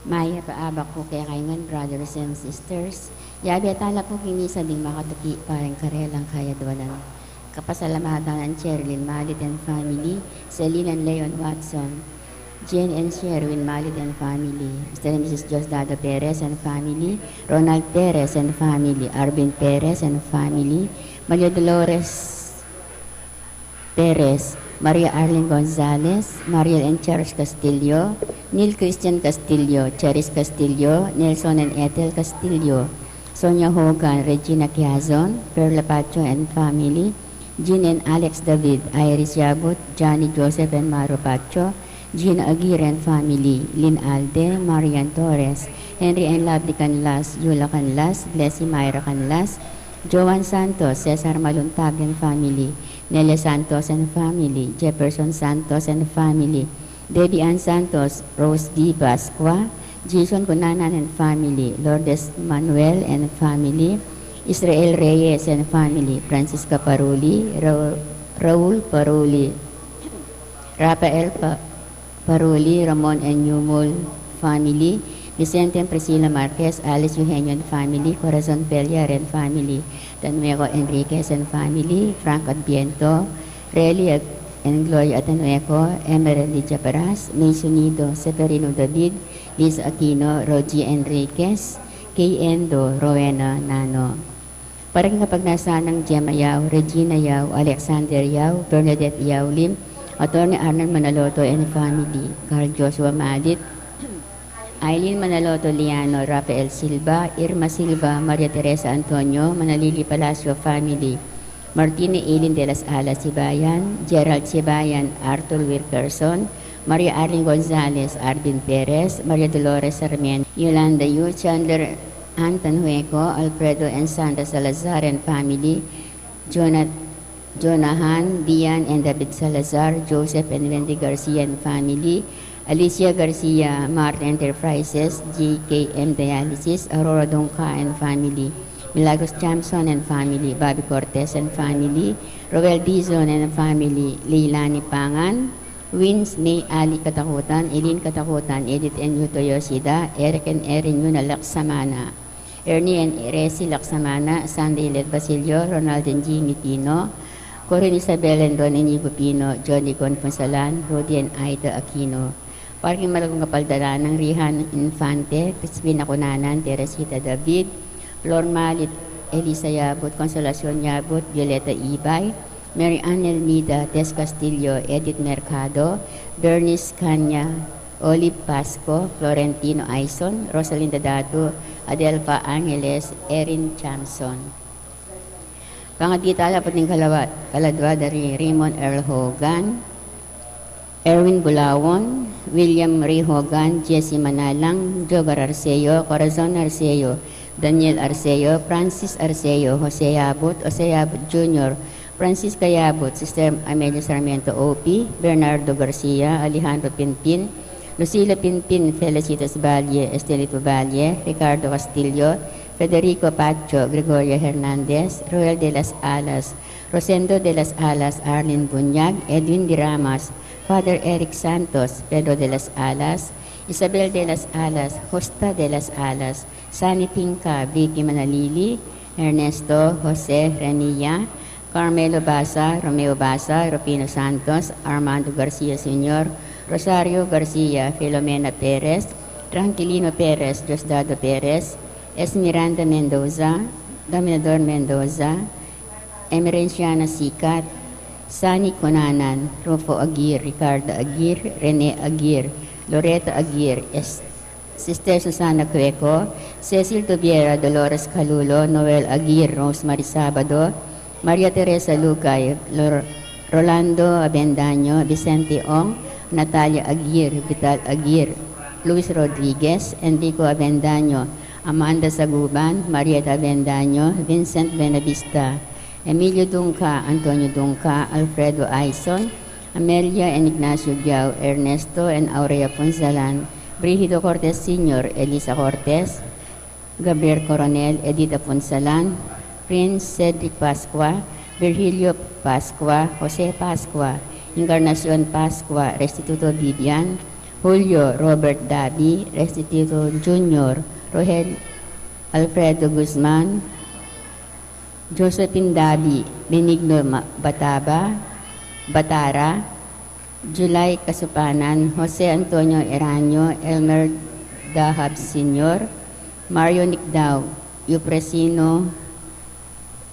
Maya paabak po kaya kaingan, brothers and sisters. Yabi atala po kini sa ding makatuki parang karelang kaya duwalan. Kapasalamatan ng Cherilyn Malit and family, Celine and Leon Watson, Jane and Sherwin Malit and family, Mr. and Mrs. Diosdado Perez and family, Ronald Perez and family, Arvin Perez and family, Maria Dolores Perez, Maria Arlene Gonzalez, Mariel and Cherish Castillo, Neil Christian Castillo, Cherish Castillo, Nelson and Ethel Castillo, Sonia Hogan, Regina Quiazon, Perla Pacho and family, Jean and Alex David, Iris Yabut, Johnny Joseph and Maro Pacho, Gina Aguirre and family, Lynn Alde, Marian Torres, Henry and Lovely Canlas, Yula Canlas, Blessy Myra Canlas, Joan Santos, Cesar Maluntag and family, Nelia Santos and family, Jefferson Santos and family, Debbie Ann Santos, Rose D. Basqua, Jason Cunanan and family, Lourdes Manuel and family, Israel Reyes and family, Francisca Paruli, Raul Paruli, Rafael Paruli, Ramon and Yumul family, Vicente and Priscilla Marquez, Alice Eugenio and family, Corazon Belliar and family, Tanueco Enriquez and family, Frank Adviento, Relly and Gloria Atanueco, Emerald Lidia Paras, Mason Nido, Severino David, Liz Aquino, Rogie Enriquez, Kay Endo, Rowena Nano. Parang kapag nasa ng Gemma Yao, Regina Yao, Alexander Yao, Bernadette Yao Lim, Atty. Arnold Manaloto and family, Carl Joshua Madit, Eileen Manaloto Liano, Rafael Silva, Irma Silva, Maria Teresa Antonio, Manalili Palacio family, Martine Eileen de las Alas Sibayan, Gerald Sibayan, Arthur Wilkerson, Maria Arlene Gonzalez, Arvin Perez, Maria Dolores Sarmiento, Yolanda Yu, Chandler Anton Hueco, Alfredo and Sandra Salazar and family, Jonahan, Dian and David Salazar, Joseph and Wendy Garcia and family, Alicia Garcia, Martin Enterprises, GKM Dialysis, Aurora Donca and family, Milagros Jampson and family, Bobby Cortez and family, Roel Dizon and family, Leilani Pangan, Wins, May Ali Katakutan, Eileen Katakutan, Edith and Yuto Yoshida, Eric and Erin Yuna Laksamana, Ernie and Eresi Laksamana, Sandy Led Basilio, Ronald and Jimmy Pino, Corinne Isabel and Don Inigo Pino, Johnny Gonconsalan, Rudy and Aida Aquino. Parking malagong kapaldala ng Rihan Infante, Crispina Cunanan, Teresita David, Flor Malit, Elisa Yabut, Consolacion Yabut, Violeta Ibay, Mary Ann Elmida, Tess Castillo, Edith Mercado, Bernice Canya, Olive Pasco, Florentino Aison, Rosalinda Datu, Adelfa Angeles, Erin Chamson. Pangatita lapat ng kaladwa dari Raymond Earl Hogan, Erwin Bulawon, William Ray Hogan, Jesse Manalang, Jogar Arceo, Corazon Arceo, Daniel Arceo, Francis Arceo, Jose Yabut Jr., Francisca Yabut, Sister Amelia Sarmiento O.P., Bernardo Garcia, Alejandro Pinpin, Lucila Pinpin, Felicitas Valle, Estelito Valle, Ricardo Castillo, Federico Pacho, Gregorio Hernandez, Roel de las Alas, Rosendo de las Alas, Arlene Bunyag, Edwin Di Ramas, Father Eric Santos, Pedro de las Alas, Isabel de las Alas, Justa de las Alas, Sani Pinca, Vicky Manalili, Ernesto Jose Renilla, Carmelo Basa, Romeo Basa, Rufino Santos, Armando Garcia Sr., Rosario Garcia, Filomena Perez, Tranquilino Perez, Diosdado Perez, Esmeralda Mendoza, Dominador Mendoza, Emerenciana Sikat, Sani Cunanan, Rufo Aguirre, Ricardo Aguirre, Rene Aguirre, Loretta Aguirre, Sister Susana Cueco, Cecil Tubiera, Dolores Calulo, Noel Aguirre, Rosemary Sabado, Maria Teresa Lucay, Rolando Abendaño, Vicente Ong, Natalia Aguirre, Vital Aguirre, Luis Rodriguez, Enrico Abendaño, Amanda Saguban, Marieta Abendaño, Vincent Benavista, Emilio Dunca, Antonio Dunca, Alfredo Aison, Amelia and Ignacio Giao, Ernesto and Aurea Ponzalan, Brigido Cortez Sr., Elisa Cortez, Gabriel Coronel, Edita Ponzalan, Prince Cedric Pascua, Virgilio Pascua, Jose Pascua, Encarnacion Pascua, Restituto Vivian, Julio Robert Dabi, Restituto Jr., Rohel Alfredo Guzman, Josephine Dabi, Benigno Batara, July Kasupanan, Jose Antonio Eranio, Elmer Dahab Sr., Mario Nicdao, Yupresino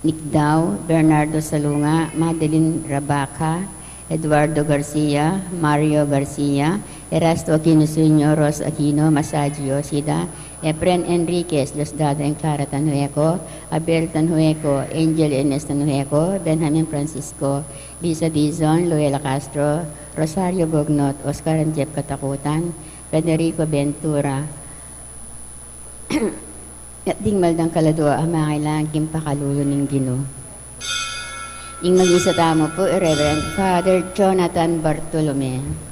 Nicdao, Bernardo Salunga, Madeline Rabaca, Eduardo Garcia, Mario Garcia, Erasto Aquino Sr., Ros Aquino, Masagio Sida, Efren Enriquez, Diosdado and Clara Tanueco, Abel Tanueco, Angel Ines Tanueco, Benjamin Francisco, Lisa Dizon, Luela Castro, Rosario Bognot, Oscar and Jeff Katakutan, Federico Ventura, at ding maldang kaladwa ang mga kailangan pakalulo ng Ginoo. Ing mag-isa tamo po, Reverend Father Jonathan Bartolome.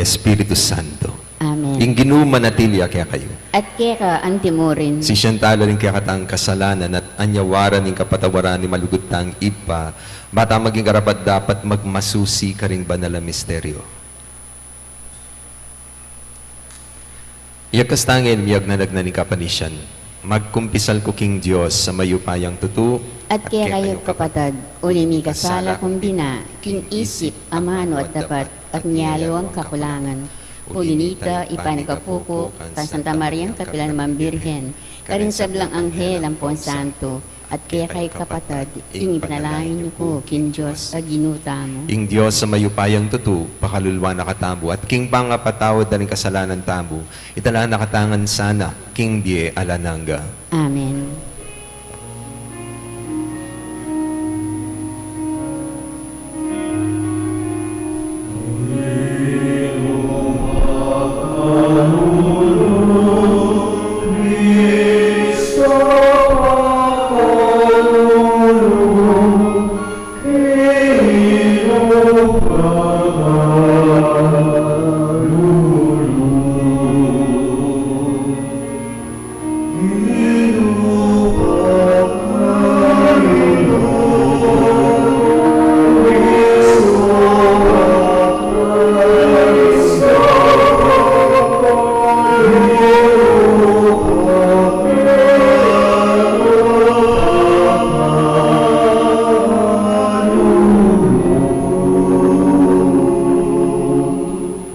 Espiritu Santo. Amen. Ing Ginoo manatili kaya kayo. At kaya antimorin. Si siyentala rin kaya katang kasalanan at anyawaran ning kapatawaran ni malugutang ipa, bata maging karapat dapat magmasusi ka ring banal na misteryo. Iyakas tangin miyag na nagnaning kapanisyan, magkumpisal ko king Diyos sa mayupayang tutu, at kaya kayo kapatad, ulimi kasala kumbina, king isip, amano at dapat, at niyalo ang kakulangan. Ulinita, ipanagapuko, kan Santa Maria, Kapilan naman Birhen, karin sablang anghel ang Pon Santo, at kaya kayo kapatad, ing ipanalangin niyo po, king Diyos, sa ginuta mo. Ing Diyos sa mayupayang tutu, pakalulwa na katambo, at king pangapatawad na rin kasalanan tambo, itala nakatangan sana, king die alananga. Amen.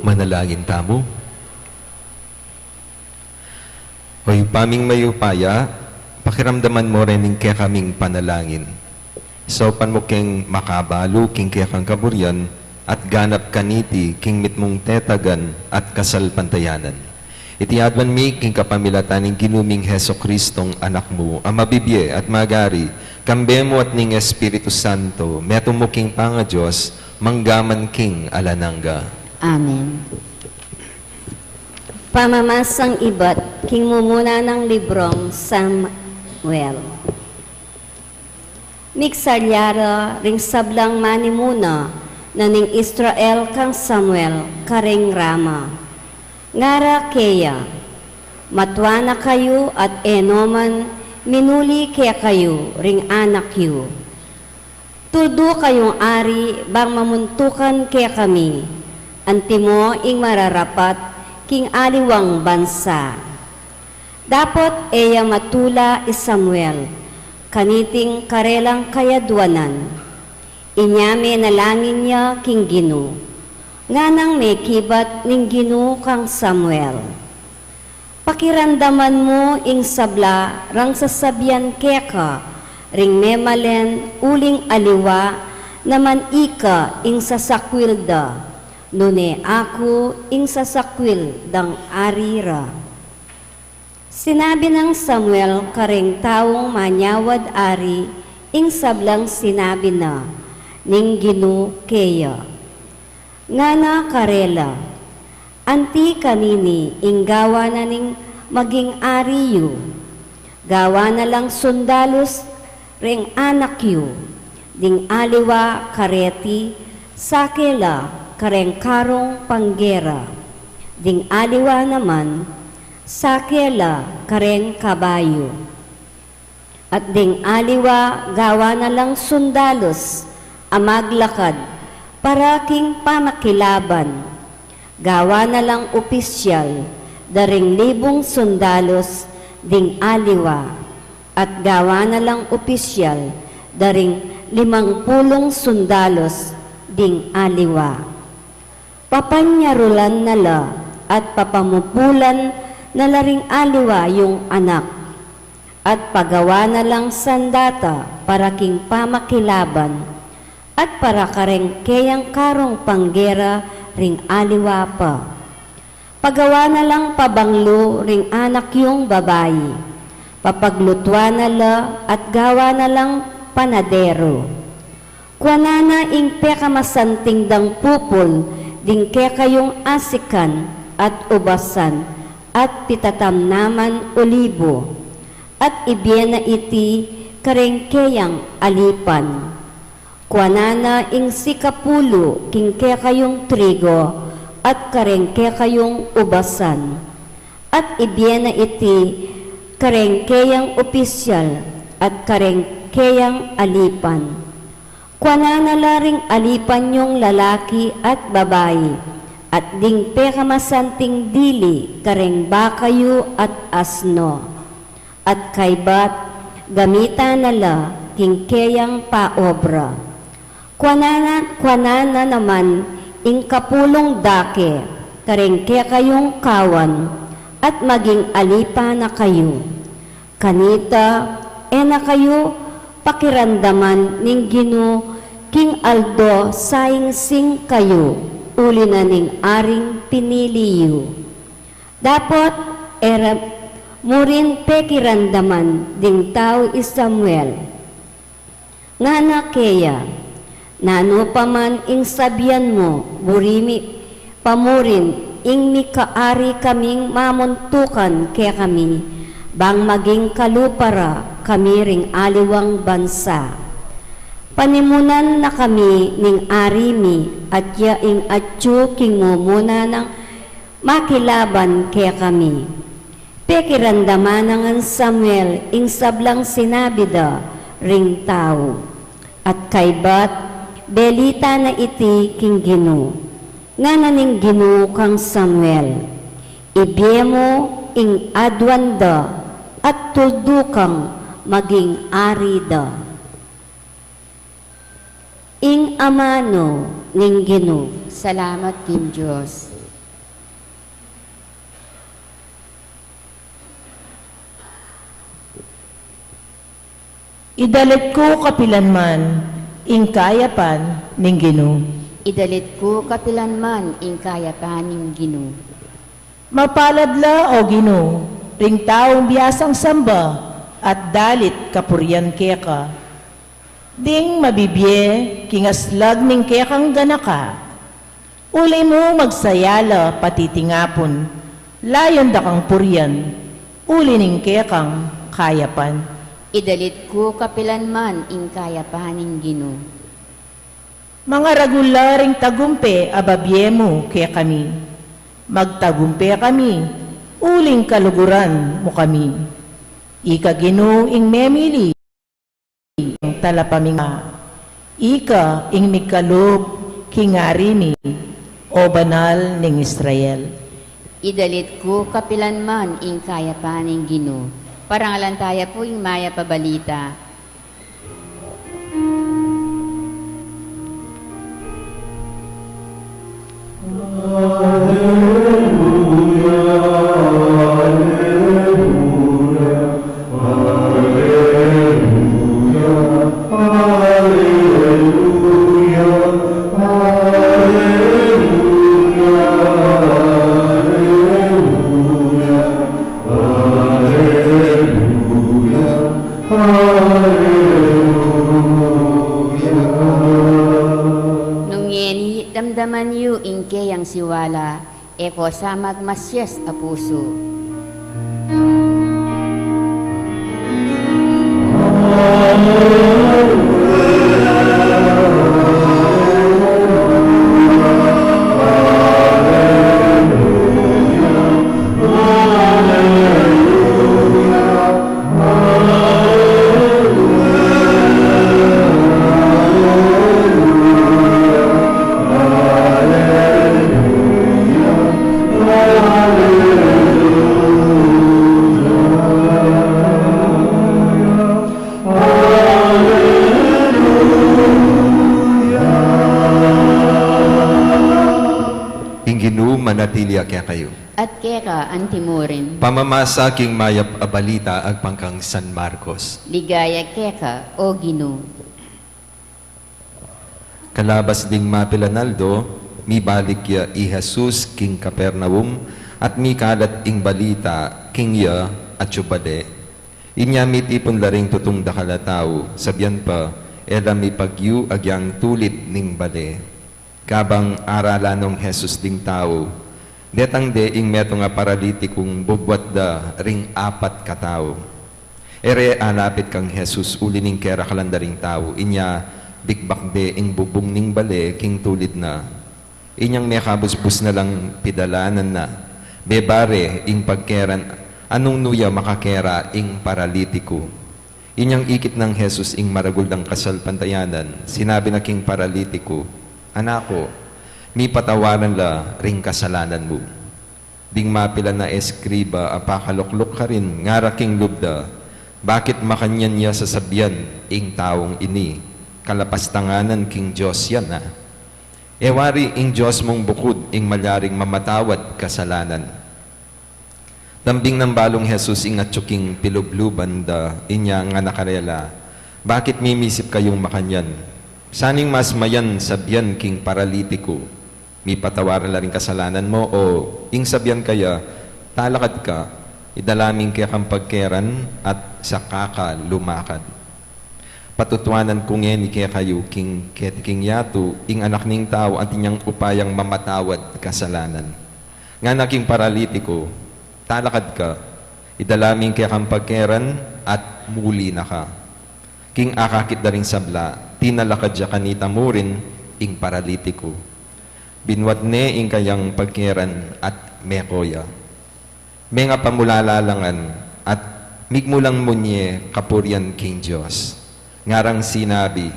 Manalangin tamo. Hoy paming mayupaya, pakiramdaman mo rin kaya kaming panalangin. Sopan mo king makabalo, king kaya kang kaburyan, at ganap kaniti, king mitmong tetagan, at kasal pantayanan. Itiadwan mi, king kapamilataning ginuming Heso Kristong anak mo, ang mabibye at magari, kambe mo at ning Espiritu Santo, meto mo king panga Diyos, manggaman king alananga. Amen. Pamamasang ibat, king mumuna ng librong Samuel. Miksaryara ring sablang manimuna, naning Israel kang Samuel, karing Rama. Ngara keya, matwa na kayo at enoman, minuli kaya kayo, ring anak yu. Tudo kayong ari, bang mamuntukan kaya kami, antimo ing mararapat, king aliwang bansa. Dapot eya matula is Samuel, kaniting karelang kayadwanan. Inyame nalangin niya king Gino, nga nang may kibat ning Gino kang Samuel. Pakirandaman mo ing sabla rang sasabyan keka, ring memalen uling aliwa, naman ika ing sasakwilda, nune ako ing sasakwil dang arira. Sinabi ng Samuel kareng taong manyawad ari, ing sablang sinabi na, ning Gino keya. Nga na karela, anti kanini ing gawa na ning maging ariyo, gawa na lang sundalos ring anak yu, ding aliwa kareti, sakela kareng karong panggera, ding aliwa naman, sakela kareng kabayo. At ding aliwa gawa na lang sundalos, amaglakad, para king pamakilaban, gawa na lang opisyal, daring libong sundalos, ding aliwa, at gawa na lang opisyal, daring 50 sundalos, ding aliwa. Papanyarulan nala at papamupulan na laring aliwa yung anak, at pagawa na lang sandata para king pamakilaban, at para kareng kayang karong panggera ring aliwa pa. Pagawa na lang pabanglo ring anak yung babayi, papaglutwa na la at gawa na lang panadero. Kuanana ing pekamasanting dang pupol, ding kekayong asikan at ubasan, at pitatam naman olibo, at ibyena iti karengkeyang alipan. Kuanana ing sikapulo king kekayong trigo, at karengkeyang ubasan, at ibyena iti karengkeyang opisyal, at karengkeyang alipan. Kuanana laring alipan yung lalaki at babayi, at ding pekamasanting dili kareng bakayo at asno, at kaybat gamita nala kingkeyang paobra. Kuanana naman ing kapulong dake, karengke kayong kawan, at maging alipa na kayo. Kanita, na kayo pakirandaman ning Gino, king Aldo saing sing kayo, uli na ning aring piniliyo. Dapat era mo rin pekirandaman ding tao is Samuel. Nga na keya, nano pa man ing sabyan mo, burimi pamurin, ing mikaari kaming mamuntukan kaya kami, bang maging kalupara kami ring aliwang bansa. Panimunan na kami ning arimi, at yaing atyo king mumuna ng makilaban kaya kami. Pekirandaman ng Samuel ing sablang sinabi da ring tao, at kaybat belita na iti king Gino, nga naning Gino kang Samuel, ibyemo ing adwanda at tuldukang maging arida. Ing amano ning Gino. Salamat king Diyos. Idalit ko kapilanman, ing kayapan ning Gino. Idalit ko kapilanman ing kayapaning Gino. Mapaladla o Gino, ring taong biyasang samba, at dalit kapuryan keka. Ding mabibye, kingaslag ning kekang ganaka. Uli mo magsayala patitingapon, layon da kang puryan, uli ning kekang kayapan. Idalit ko kapilanman ing kayapaning Gino. Mga ragularing tagumpe ababye mo kaya kami. Magtagumpe kami, uling kaluguran mo kami. Ika Gino ing memili, ing talapaminga. Ika ing mikalob kingarimi, o banal ning Israel. Idalit ko kapilanman ing kaya paning Ginoo. Parangalan tayo po ing maya pabalita. Nung yeni, damdaman yu ingke yang siwala, eko samag masyes a puso. Inginu manatili kaya kayo. At keka antimurin, Pamamasa king mayap abalita agpangkang San Marcos. ligaya keka o Ginoo. Kalabas ding mapilanaldo, mi balik ya i Jesus king Capernaum, at mi kalat ing balita king ya at Chupade. Inya mi tipon laring tutong dakalatao, sabyan pa, ela mi pagyu agyang tulit ning bade. Kabang aralanong Jesus ding tao, detang de ing meto nga paralitikong bubwat da ring apat katao. Ere alapit kang Jesus uli ning kera kalandaring tao, inya bigbakde ing bubong ning bale king tulid na. Inyang may kabusbus na lang pidalanan na. Bebare ing pagkeran, anong nuya makakera ing paralitiko. Inyang ikit ng Jesus ing maragul ng kasal pantayanan, sinabi na king paralitiko, Anako, mi patawaran la ring kasalanan mo. Ding mapila na eskriba, apakaluklok ka rin, ngara king lubda, bakit makanyan niya sasabyan ing taong ini? Kalapastanganan king Diyos yan na. Ewari ing Diyos mong bukod ing malyaring mamatawad kasalanan. Dambing ng balong Jesus ing atsuking pilubluban da inya nga nakarela. Bakit mimisip kayong makanyan? Saning mas mayan sabyan king paralitiko. Mi patawaran la rin kasalanan mo o ing sabyan kaya talakad ka, idalaming kaya kang pagkeran at sakaka lumakad. Patutuanan ko ngayon kaya kayo king yato ing anak ning tao at inyang upayang mamatawad kasalanan. Nga naking paralitiko, talakad ka, idalaming kaya kang pagkeran at muli na ka. King akakit na ring sabla, tinalakad siya kanita mo rin ing paralitiko. Binwat ne ing kayang pagkeran at mekoya. May nga pamulalalangan at migmulang munye kapuryan king Diyos. Ngarang sinabi,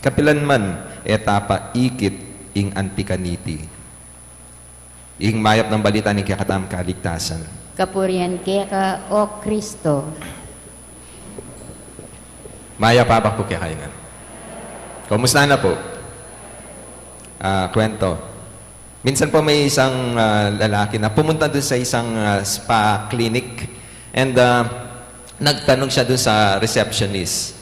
kapilan man etapa ikit ing antikaniti. Ing mayap ng balita ni kakatam kaligtasan. Kapurian keka o Kristo. Maya papak po kaya kayo nga. Kumusta na po? Kwento. Minsan po may isang lalaki na pumunta doon sa isang spa clinic and nagtanong siya doon sa receptionist.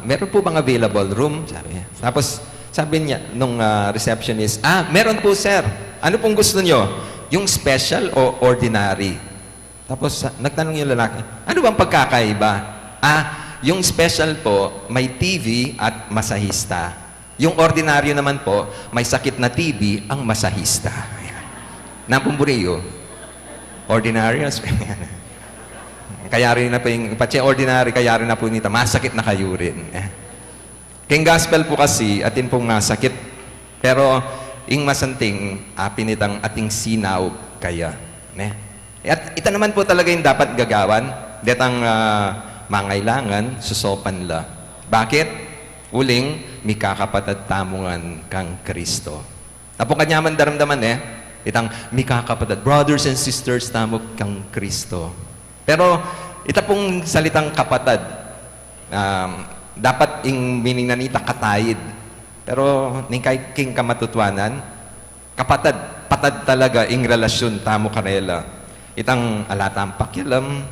Meron po bang available room? Sabi niya. Tapos sabi niya nung receptionist, meron po sir. Ano pong gusto niyo? Yung special o ordinary? Tapos nagtanong yung lalaki, ano bang pagkakaiba? Yung special po, may TV at masahista. Yung ordinaryo naman po, may sakit na TB ang masahista. Napumburiyo. Ordinaryo. Kaya rin na po yung, pati ordinary, kaya rin na po nito, masakit na kayo rin. King gospel po kasi, atin pong masakit. Pero, ing masanting, pinitang ating sinaw kaya. At ito naman po talaga yung dapat gagawan. Detang mangailangan, susopan la. Bakit? Uling, may kakapatad tamungan kang Kristo. Apo kanyaman daramdaman Itang mika kapatid, brothers and sisters tamo kang Kristo. Pero ita pong salitang kapatid, dapat ing meaning na nita katayid. Pero ning kay king kamatutwanan, kapatid, patad talaga ing relasyon tamo karela. Itang alatang pakialam,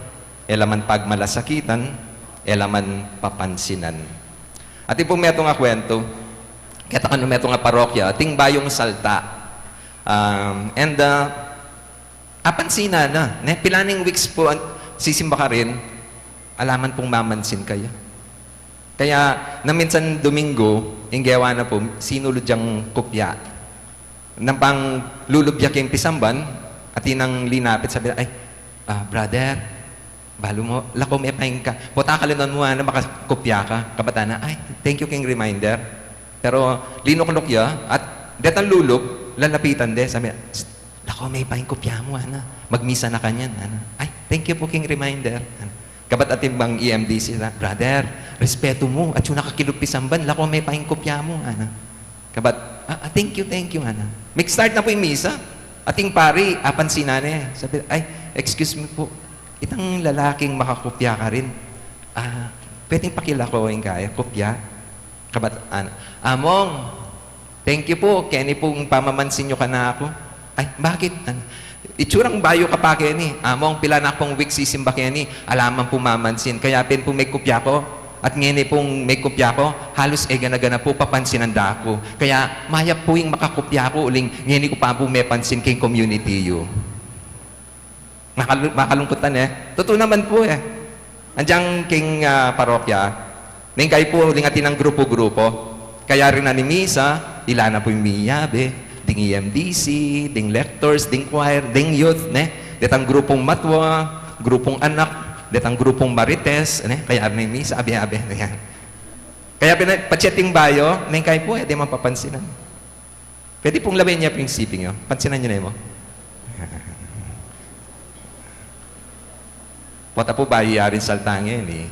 elaman pagmalasakitan, elaman papansinan. At ipong meto nga kwento, kaya kano meto nga parokya, ting bayong salta. Apansina na, pilaning weeks po sisimba ka rin, alaman pong mamansin kayo. Kaya, na minsan Domingo, inggewa na po, sinulod diyang kopya. Nang pang lulubyak yung pisamban, at inang linapit, sabi ay, brother, balo mo, lako may paing ka. Putakalinan mo na makakopya ka. Kabatana, ay, thank you king reminder. Pero, linok-lokya, at detang lulub, lalapitan de, sabi, lako may paing kopya mo, ana. Magmisa na kanyan, ana. Ay, thank you po king reminder. Kabat ating bang EMDC na, brother, respeto mo, at yung nakakilupisamban, lako may paing kopya mo, ana. Kabat, thank you, ana. Mag-start na po yung misa. Ating pari, apansinan eh. Sabi, ay, excuse me po, itang lalaking makakopya ka rin. Pwedeng pakilakoin kaya, kopya. Kabat, Among, thank you po, Kenny pong pamamansin nyo ka na ako. Ay, bakit? Itsurang bayo ka pa, Kenny. Among, pila na akong week sisimba, Kenny. Alaman po mamansin. Kaya pin po may kopya ko. At ngayon pong may kopya ko, halos gana-gana po papansinan da ako. Kaya mayap po yung makakopya ko, uling ngayon ko pa po may pansin kay community you. Makalungkutan eh. Totoo naman po eh. Andiyan king parokya, ngayon kayo po uling atin ng grupo-grupo. Kaya rin na ni Misa, ilana po yung miyabe, ding EMDC, ding lectors, ding choir, ding youth, detang grupong matwa, grupong anak, detang grupong marites, kaya rin ni Misa, abi-abi, yan. Kaya pacheting bayo, ngayon kayo po, di mapapansinan. Pwede pong labayin niya prinsipyo nyo. Pansinan nyo na mo. Pota po bayo yarin saltangin eh.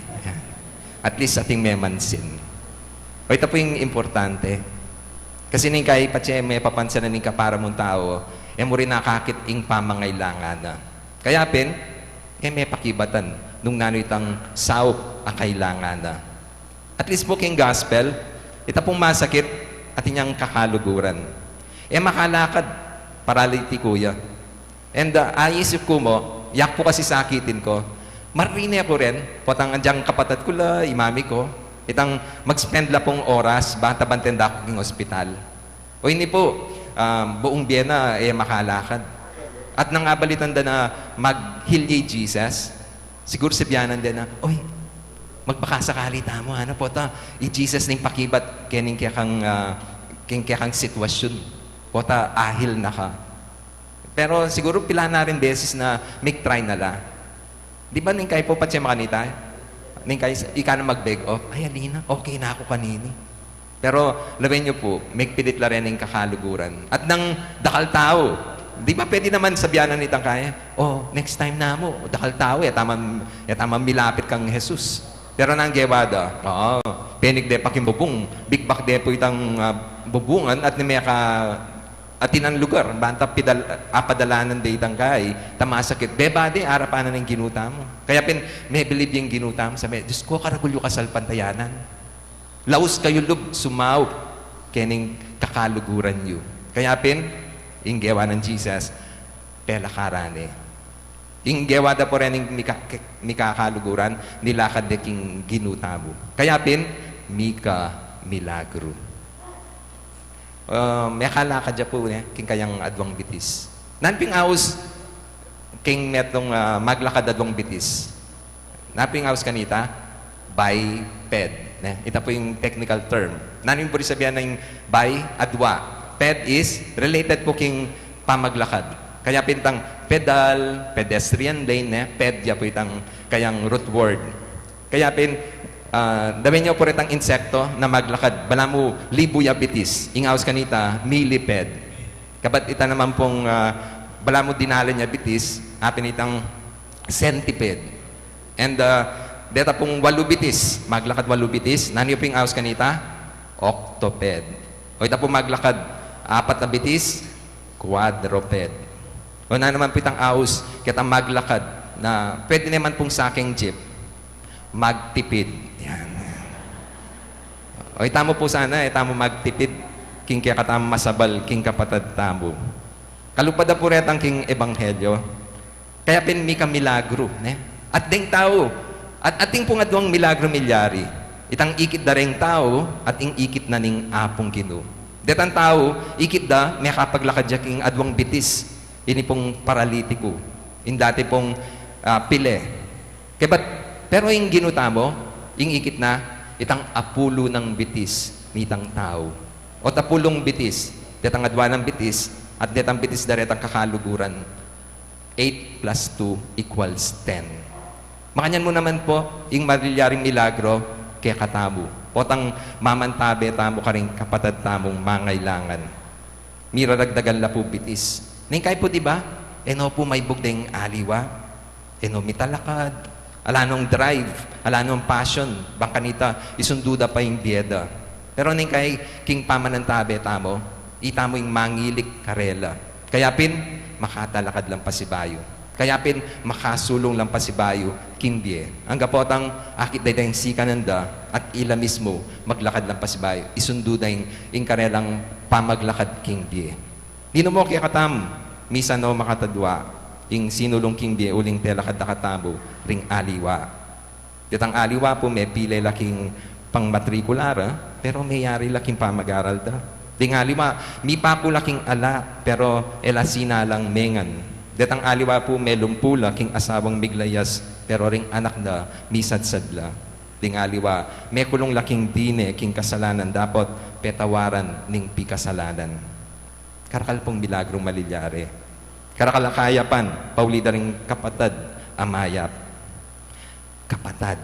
At least ating may mansin. O ito po yung importante. Kasi ning kay patse may papansanan ning kapara mong tao, mo rin nakakit ing pamangailangan na. Kaya pin, may pakibatan nung nanoy itang saup ang kailangan na. At least po king gospel, ito pong masakit at inyang kakaluguran. Makalakad, paralytic kuya. And ayisip ko mo, yak po kasi sakitin ko, marine ako rin, potang andyang kapatid ko la, imami ko, itang mag-spend la pong oras, banta-bantenda ako ng ospital. O hindi po, buong biyena, makalakad. At nangabalitan da na mag-hilye Jesus, siguro sabihanan din na, oy, magpakasakali tamo, ano po ta, i-Jesus ning pakibat, kening kaya kang sitwasyon, po ta, ahil na ka. Pero siguro pila na rin beses na make try na la. Di ba ning kayo po patse makanita? Ning kayo, ika na mag-beg off, ay alina, okay na ako kanini. Pero labi nyo po, make pilit la rin ng kakaluguran. At nang dakal tao, di ba pwede naman sabihanan nitang kaya, next time na mo, dakal tao, tamang milapit kang Jesus. Pero nang gewada, penig de pakimbubong, bigbak de po itang bubungan at may atinang lugar, banta apadalanan de itang kay, tamasakit, beba de, arapanan ng ginuta mo. Kaya may believe yung ginuta mo, sabi, Diyos ko, karagulyo ka sa pantayanan. Laus kayo lub, sumaw, kening kakaluguran yu. Kaya inggewa ng Jesus, pela karane. Inggewa da po rin ng mikakaluguran, nilakad de king ginutabo. Kaya mika milagro. May kalakad dya po, king kayang adwang bitis. Nanping aus, king metong maglakad adwang bitis. Nanping aus kanita, biped. Ito po yung technical term. Nanin po rin sabihan ng by adwa. Ped is related po king pamaglakad. Kaya pintang pedal, pedestrian lane, pedya po itang kayang root word. Kaya dawin nyo po rin ang insekto na maglakad. Bala mo, libuyabitis. Ingaws kanita, milliped. Kabat ita naman pong bala mo dinala niya bitis, apin itang centipede. And deta pong walubitis, maglakad walubitis, nanyo pong ingaws kanita, octoped. O ita pong maglakad, apat na bitis, quadruped. O na naman pitang aus, kita maglakad na pwede naman pong sa aking jeep, magtipid. Yan. O itamo po sana, itamo magtipid, king kaya katamo masabal, king kapatad tamo. Kalupada po retang king ebanghelyo, kaya pin mika milagro. Ne? At ding tao, at ating pong adwang milagro milyari, itang ikit da ring tao, at ing ikit na ning apong Ginoo. Detang tao, ikit da, may kapaglakad siya king adwang bitis, ini pong paralitiko, in dati pong pile. Kaya pero yung ginutamo, yung ikit na, itang apulo ng bitis, nitang tao. O tapulong bitis, detang adwa ng bitis, at detang bitis daretang kakaluguran. 8 plus 2 equals 10. Makanyan mo naman po, yung marilyaring milagro, kaya katabo. Potang mamantabe tamo ka rin kapatad tamong mangailangan. Miraragdagan la po bitis. Ningkay po diba? Eno po may bugdeng aliwa. Eno mitalakad. Alanong drive. Alanong passion. Bangkanita, isunduda pa yung bieda. Pero ningkay king pamanantabe tamo, itamo yung mangilik karela. Kaya pin, makatalakad lang pa si bayo. Kaya pin, makasulong lang pa si bayo, kimbye. Ang gapotang akit day dayang sikananda at ila mismo, maglakad lang pa si bayo. Isundo day yung karelang pamaglakad kimbye. Dino mo kaya katam, misa no makatadwa, yung sinulong kimbye, uling telakad na katabo, ring aliwa. Ditang aliwa po, may pilay laking pang matrikulara, pero may yari laking pamag-aral da. Ding aliwa, mi pa po laking ala, pero elasina lang mengan. Detang aliwa po may lumpula king asawang miglayas pero ring anak na misad-sadla. Ding aliwa may kulong laking dine king kasalanan dapat petawaran ning pikasalanan. Karakal pong milagrong malilyari. Karakalakayapan paulida ring kapatad amayap. Kapatad.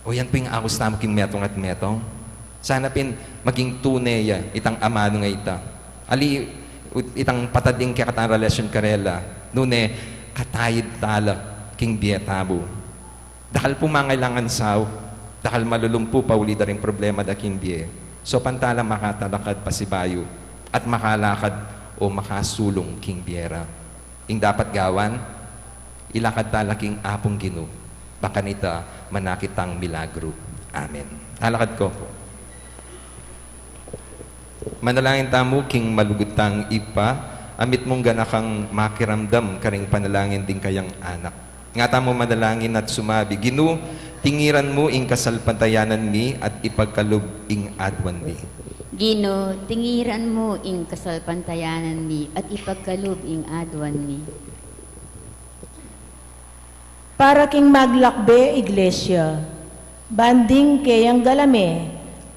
O yan po yung akos tamo king metong at metong. Sana pin maging tunay itang amano nga ita. Ali itang patading kaya katang relasyon karela. Nune, katayid tala, king bietabo. Dakal po mangailangan saw, dakal malulumpo pa uli da rin problema da king bie. So pantala makatalakad pa si bayo at makalakad o makasulong king biera. Ing dapat gawan, ilakad tala king apong Ginoo. Baka nita manakitang milagro. Amen. Talakad ko po. Manalangin tamo king malugutang ipa, amit mong ganakang makiramdam karing panalangin din kayang anak. Nga mo manalangin at sumabi, Ginoo, tingiran mo ing kasalpantayanan mi at ipagkalub ing adwan mi. Gino, tingiran mo ing kasalpantayanan mi at ipagkalub ing adwan mi. Para king maglakbe, Iglesia, banding kayang galame,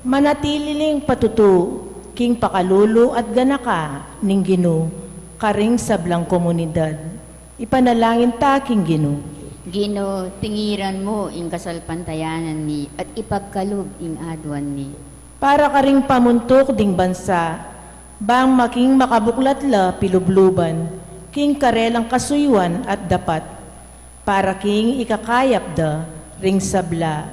manatililing patutu, king pakalulu at ganaka, ning Ginoo, karing sablang komunidad. Ipanalangin ta, king Ginoo. Gino, tingiran mo ing kasalpantayanan mi at ipagkalub ing adwan mi. Para karing pamuntok ding bansa, bang making makabuklatla pilubluban, king karelang kasuywan at dapat, para king ikakayap da, ring sabla.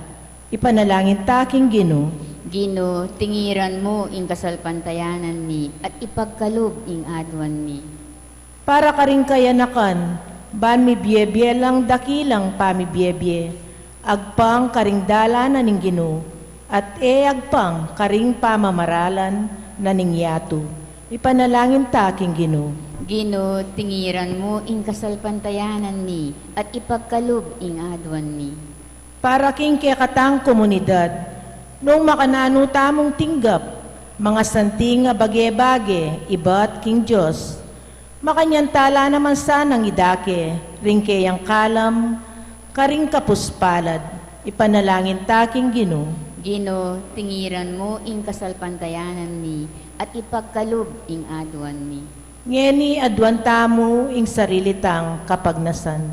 Ipanalangin ta, king Ginoo. Gino, tingiran mo ing kasalpantayanan mi at ipagkalub ing adwan mi. Para karing kayanakan, ban mi biyebye lang dakilang pamibiyebye, agpang karing dalanan ning Ginoo, at agpang karing pamamaralan na ning yato. Ipanalangin ta, king Ginoo. Gino, tingiran mo ing kasalpantayanan mi at ipagkalub ing adwan mi. Para king kekatang komunidad, nung makanano tamong tinggap, mga santing nga bage-bage, iba't king Diyos, makanyantala naman sanang idake, ring kayang kalam, karing kapuspalad, ipanalangin ta, king Ginoo. Gino, tingiran mo ing kasalpantayanan mi at ipagkalub ing adwan mi. Ngeni adwan tamo ing sarilitang kapagnasan.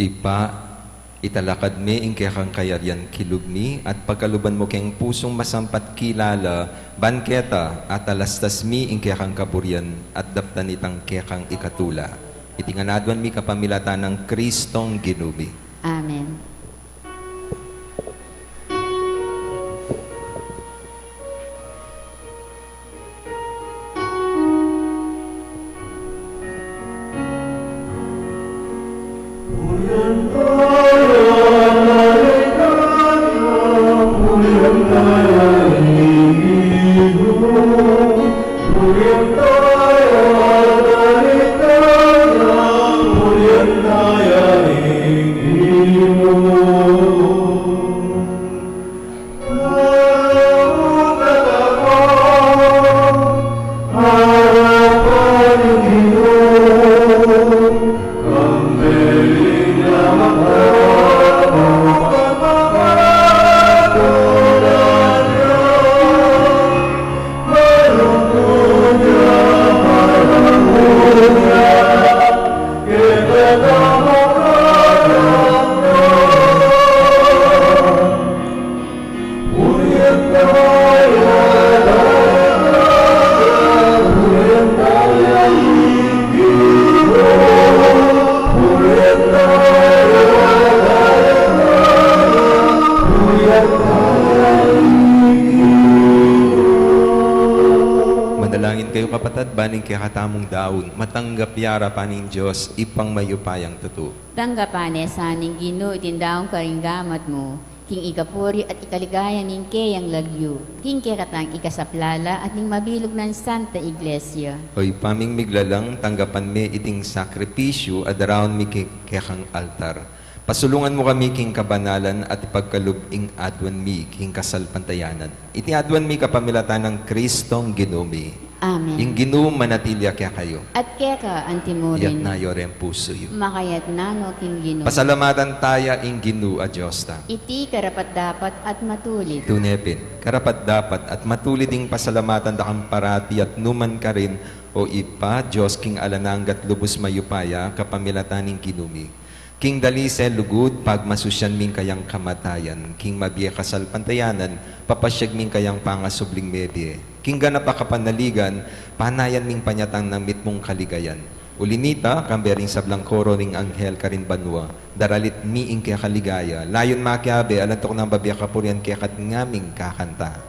Ipa, italakad mi ing kayang kayaryan kilubni at pagkaluban mo keng pusong masampat kilala, banketa at alastas mi ing kayang kaburyan at daptan itang kayang ikatula. Itinganadwan mi kapamilatan ng Kristong Ginubi. Amen. Manalangin kayo kapatid, baning kaya katamong daon, matanggap yara paning Diyos, ipang mayupayang tuto. Tanggapane sa aning Ginoo itindaong karinggamat mo, king ikapuri at ikaligaya ning kayang lagyo, king katang ikasaplala at ning mabilog ng Santa Iglesia. Hoy paming miglalang, tanggapan mi iting sakripisyo, adaraon mi kekang altar. Pasulungan mo kami king kabanalan at ipagkalubing adwan mi king kasalpantayanan. Iti adwan mi kapamilatan ng Kristong Ginumi. Amen. Ing Ginoo manatilya kaya kayo. At keka Iyak antimurin, na yorem puso yu. makayat nano king Ginoo. Pasalamatan taya ing Ginoo a Diyos ta. Iti karapat dapat at matulid. Tunepin, karapat dapat at matulid ding pasalamatan da kang parati at numan ka rin o ipa, Diyos king alananggat lubos mayupaya kapamilatan ing Ginumi. King dalise lugod, pagmasusyan ming kayang kamatayan, king mabiye kasal pantayanan, papasyag ming kayang pangasubling medye. King ganap kapanaligan, panayan ming panyatang ng mitmong kaligayan. Ulinita, kambering sablang koro ring anghel karin banwa, daralit miing kaya kaligaya, layon makiabe, alantok ng babiya kapurian kaya kat ngaming kakanta.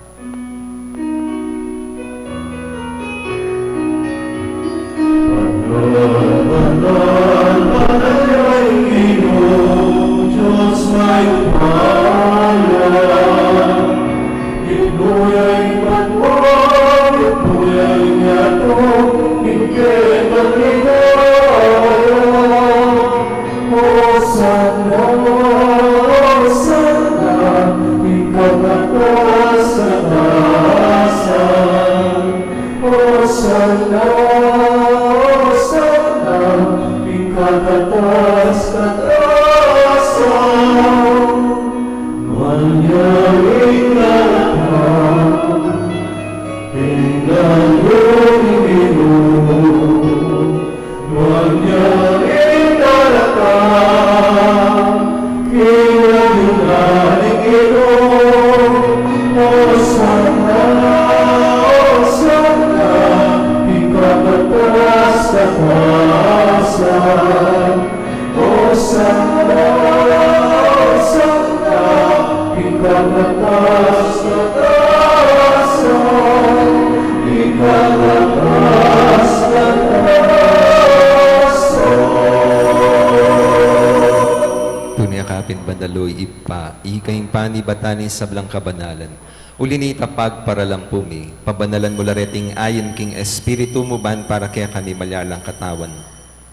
Tuniyakapin bandaloy ipa, ikayong pani batanin sablang kabanalan. Ulinita pagparalang pumi, pabanalan mo lareting ayon king espiritu mo ban para kaya kami malyalang katawan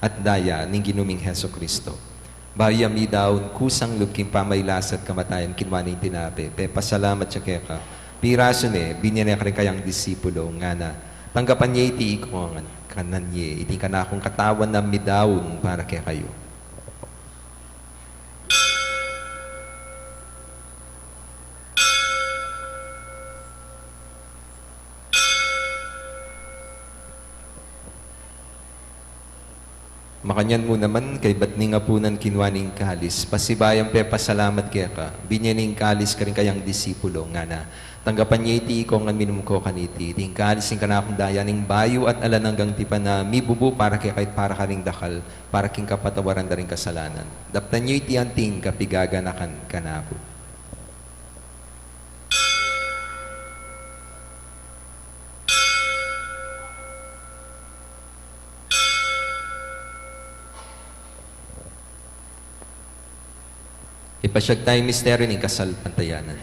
at daya ning ginuming Heso Kristo. Bayam mi daon kusang lubking pamaylas at kamatayan kinwaning tinape, pe pasalamat siya kaya ka. Piraso ne, binyanek rin kayang disipulo nga na, tanggapan niya iti ikongan, kanan niya, iti ka na akong katawan na mi daon para kaya kayo. Makanyan mo naman kay batning apunan kinwaning kalis. Pasibayang pe pasalamat kaya ka. Binyaning kalis ka rin kayang disipulo nga na. Tanggapan niya iti ikong minum ko kaniti. Iting kalis yung kanakong daya ning bayo at alananggang tipa na mibubu para kaya kahit para ka ring dakal. Para king kapatawaran da rin kasalanan. Daptan niyo iti anting kapigaganakan kanako. Ipasyag tayo misteryo ng kasal pantayanan.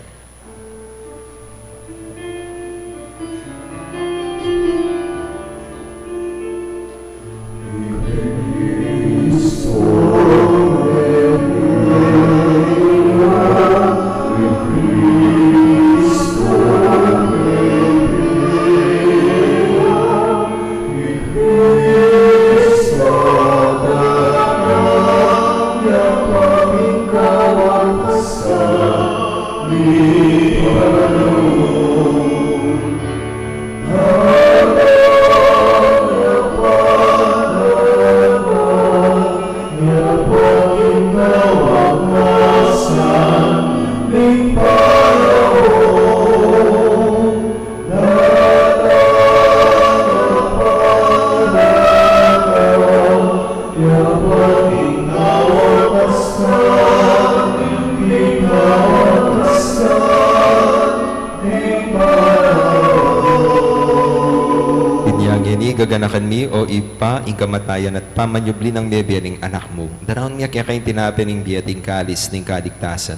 mi, gaganakan mi, o ipa, ing kamatayan at pamanyubli ng bebya ning anak mo. Daraon miya kaya kayong tinapi ning biyating kalis ning kaligtasan.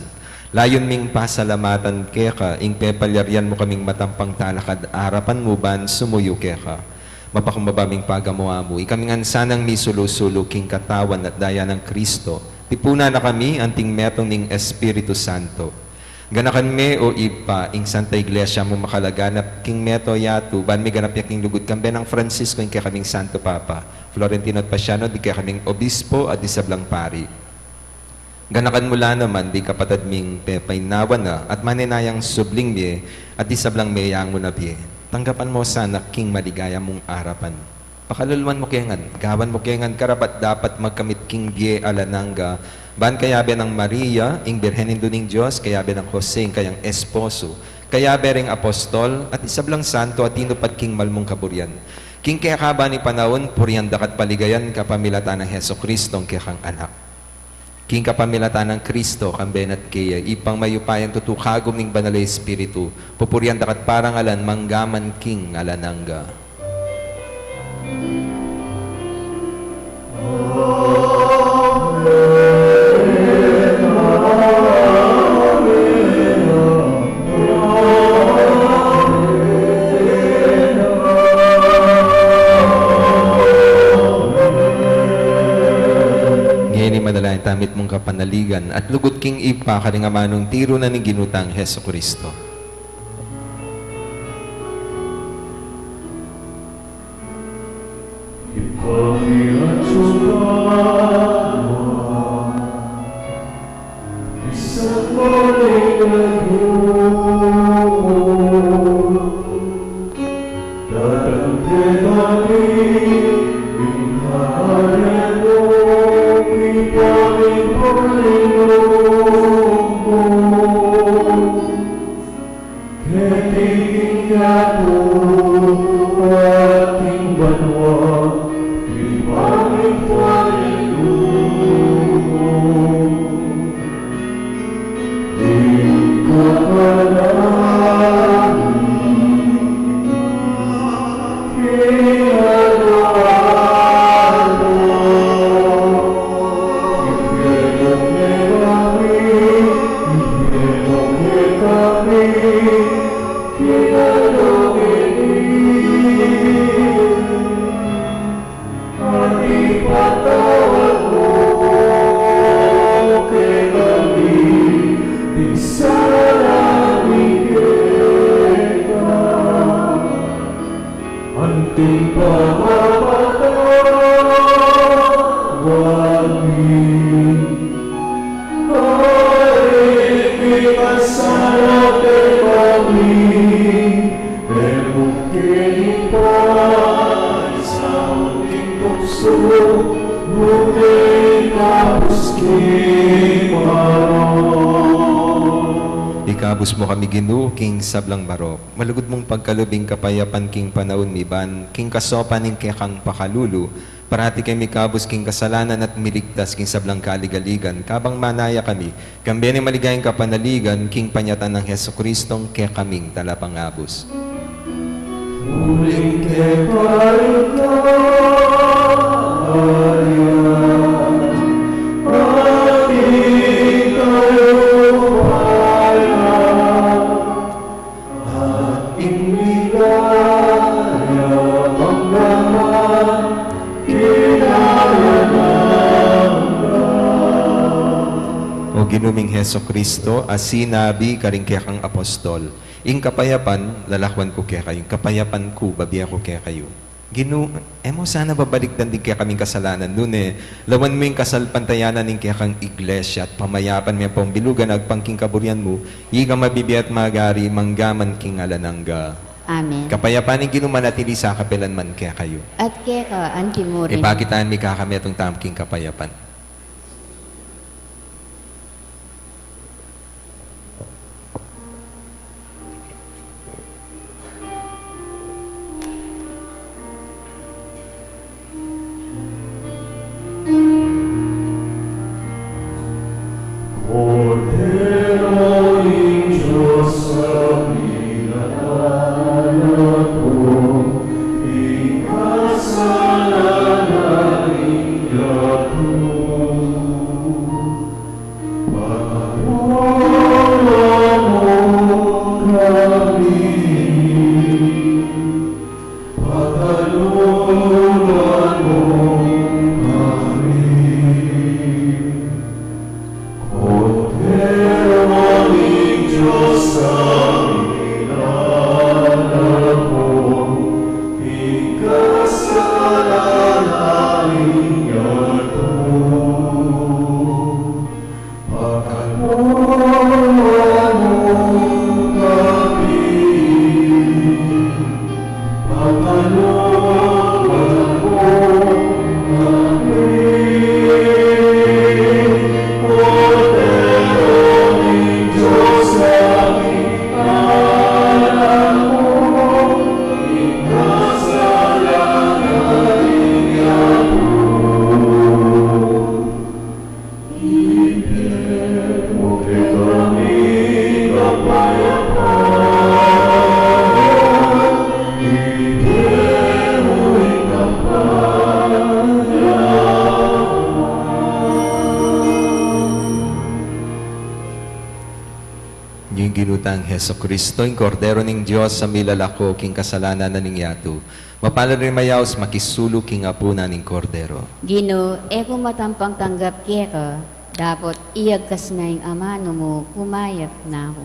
Layon ming pasalamatan keka, ing pepalyaryan mo kaming matampang talakad, arapan mo ban sumuyo keka. Mapakumbabaming pagamuha mo, ikaming ansanang mi sulusulo king katawan at daya ng Kristo. Tipuna na kami, anting metong ning Espiritu Santo. Ganakan me o ipa, ing Santa Iglesia mo makalaganap, king meto yatu, ban mi ganap yaking lugod kambe ng Francisco, ing kaya kaming Santo Papa, Florentino at Pasiano, di kaya kaming Obispo at isablang pari. Ganakan mula naman, di kapatad ming pepainawan na, at maninayang subling biye, at isablang meyang mo na biye. Tanggapan mo sana, king maligaya mong arapan. Pakalulwan mo kengan, gawan mo kengan karapat dapat magkamit king biye alananga, ban kayabe ng Maria, ing Birhenin Duning Diyos, kayabe ng Jose, ing kayang esposo, kayabe ring apostol, at isablang santo at tinupat king malmong kaburyan. King kaya kaba ni panahon, puryandak at paligayan, kapamilatan ng Heso Kristong kayang anak. King kapamilatan ng Kristo, kamben at kaya, ipang mayupayan tutukagom ning banalay espiritu, pupuryandak at parangalan, manggaman king alananga. Manalangin tamit mong kapanaligan at lugod king ipa karingamanong tiro na ni ginutang Heso Kristo. Ikabus mo kami Ginoo, king sablang barok. Malugod mong pagkalubing kapayapan king panahon miban, king kasopan ning kekang pakalulu, parati kami kabus king kasalanan at miligtas king sablang kaligaligan, kabang manaya kami, kambi ni maligayang kapanaligan, king panyatan ng Heso Kristong kekaming talapangabus. Muling kepayo ka, Ginuming Heso Kristo, as sinabi karing kaya kang apostol, ing kapayapan, lalakwan ko kaya kayo, kapayapan ko, babiya ko kaya kayo. Ginu, mo sana babalikdan din kaya kaming kasalanan nun lawan mo yung kasalpantayanan ng kaya kang iglesia at pamayapan mo yung pambilugan agpangking kaburyan mo, iga mabibiya at magari, manggaman king alanangga. Amen. Kapayapan ng ginumanatili sa kapilan man kaya kayo. At kaya ka, anti mo rin. Ipakitaan mi kakami itong tamking kapayapan. Ikaw butang Heso Kristo, yung kordero ng Diyos sa milalako, king kasalanan na ningyatu. Mapalad rin mayaos, makisulo king apuna ng kordero. Gino, kung matampang tanggap kaya ka, dapat iyagkas na yung amano mo, kumayap na ako.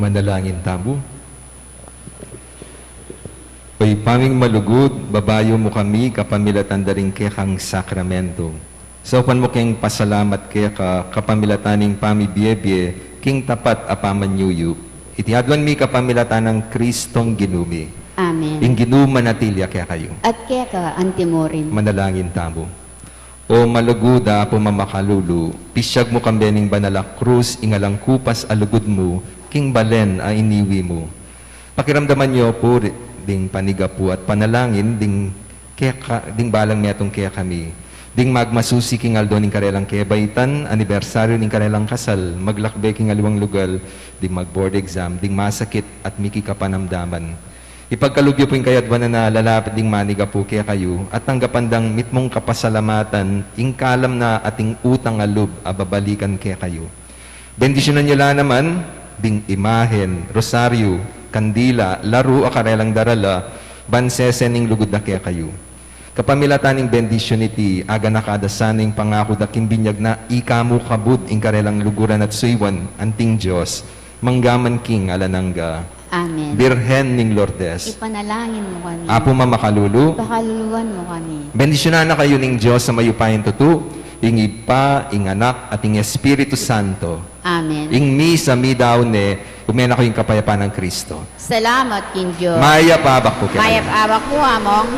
Manalangin tamu. Oy paming malugod, babayo mo kami kapamilatan daring kekang sakramento. Sa upan mo keng pasalamat kaya ka kapamilataning pamibiyebye, king tapat apaman yuyu. Iti adwan mi kapamilatan ng Kristong ginumi. Amen. Ing ginuman natilya kaya kayo. At kaya ka, antimorin. Manalangin tamo. O maluguda po mamakalulu, pisyag mo kambening banalak krus, ingalang kupas alugod mo, king balen a iniwi mo. Pakiramdaman niyo po ding panigapu at panalangin ding balang metong kaya kami. Ding magmasusi king aldo ning karelang kebaitan, anibersaryo ning karelang kasal, maglakbe king aliwang lugal, ding mag-board exam, ding masakit at miki kapanamdaman. Ipagkalugyo po yung kayadwan na lalapit ding maniga po kaya kayo at tanggapandang mitmong kapasalamatan, ingkalam na ating utang alub, ababalikan kaya kayo. Bendisyonan nyo lang naman, ding imahen, rosaryo, kandila, laro akarelang darala, bansesening lugod na kaya kayo. Kapamilataning bendisyon iti, aga nakadasaning pangako da kimbinyag na ikamu kabud ing karelang luguran at suywan, anting Diyos, manggaman king alanangga. Amen. Birhen ning Lourdes, Ipanalangin mo kami. Apo mamakalulu, Pakaluluan mo kami. bendisyonan na kayo ning Diyos sa mayupayin tutu, ing Ipa, ing Anak, at ing Espiritu Santo. Amen. Ing misa mi daw ne, umena ko yung kapayapaan ng Kristo. Salamat king Diyos. Maya pabak po kayo. Mayap awak ko among.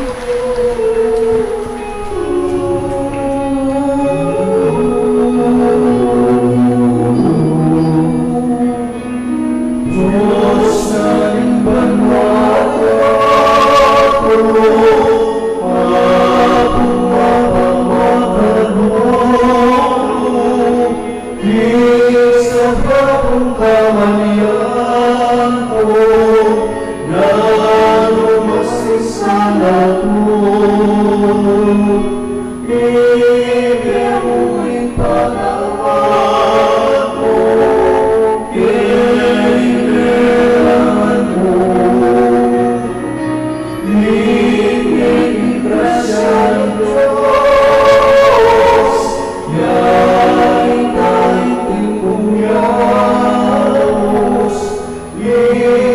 Yeah.